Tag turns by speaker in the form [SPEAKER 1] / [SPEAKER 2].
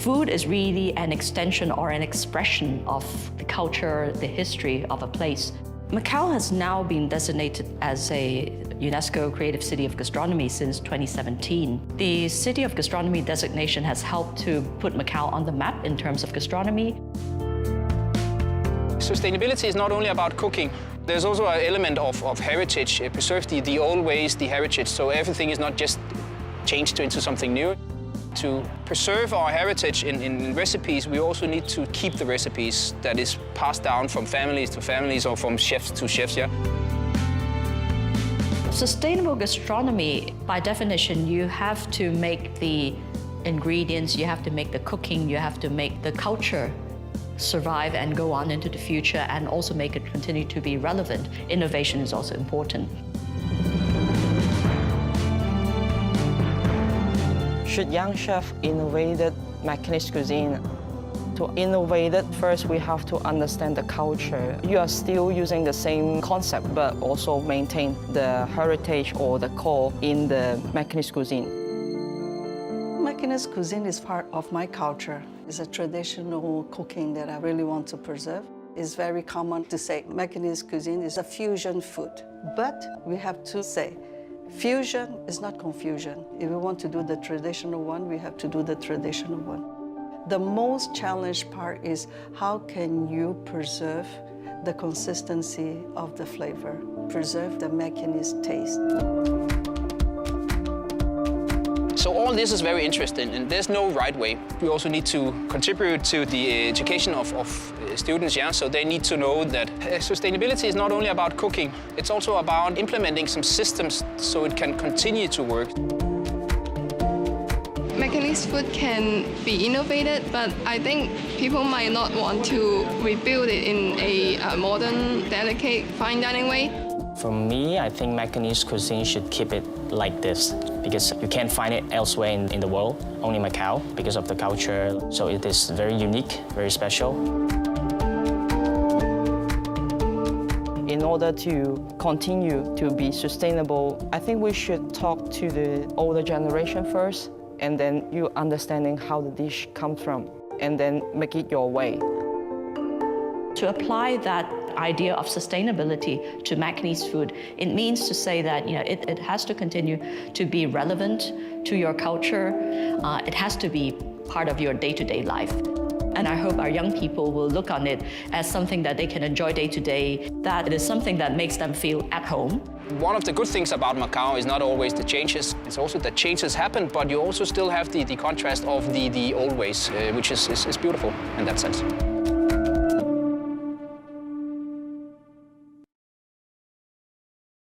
[SPEAKER 1] Food is really an extension or an expression of the culture, the history of a place. Macao has now been designated as a UNESCO Creative City of Gastronomy since 2017. The City of Gastronomy designation has helped to put Macao on the map in terms of gastronomy.
[SPEAKER 2] Sustainability is not only about cooking. There's also an element of heritage. It preserves the old ways, the heritage, so everything is not just changed into something new. To preserve our heritage in recipes, we also need to keep the recipes that is passed down from families to families or from chefs to chefs. Yeah?
[SPEAKER 1] Sustainable gastronomy, by definition, you have to make the ingredients, you have to make the cooking, you have to make the culture survive and go on into the future and also make it continue to be relevant. Innovation is also important.
[SPEAKER 3] Should young chef innovate Macanese cuisine? To innovate it, first we have to understand the culture. You are still using the same concept, but also maintain the heritage or the core in the Macanese cuisine.
[SPEAKER 4] Macanese cuisine is part of my culture. It's a traditional cooking that I really want to preserve. It's very common to say Macanese cuisine is a fusion food, but we have to say fusion is not confusion. If we want to do the traditional one, we have to do the traditional one. The most challenged part is how can you preserve the consistency of the flavor, preserve the Macanese taste.
[SPEAKER 2] So all this is very interesting, and there's no right way. We also need to contribute to the education of students, yeah? So they need to know that sustainability is not only about cooking, it's also about implementing some systems so it can continue to work.
[SPEAKER 5] Macanese food can be innovated, but I think people might not want to rebuild it in a modern, delicate, fine dining way.
[SPEAKER 6] For me, I think Macanese cuisine should keep it like this because you can't find it elsewhere in the world, only Macao, because of the culture. So it is very unique, very special.
[SPEAKER 3] In order to continue to be sustainable, I think we should talk to the older generation first, and then you understanding how the dish comes from, and then make it your way.
[SPEAKER 1] To apply that idea of sustainability to Macanese food, it means to say that it has to continue to be relevant to your culture. It has to be part of your day-to-day life. And I hope our young people will look on it as something that they can enjoy day to day, that it is something that makes them feel at home.
[SPEAKER 2] One of the good things about Macao is not always the changes. It's also that changes happen, but you also still have the contrast of the old ways, which is beautiful in that sense.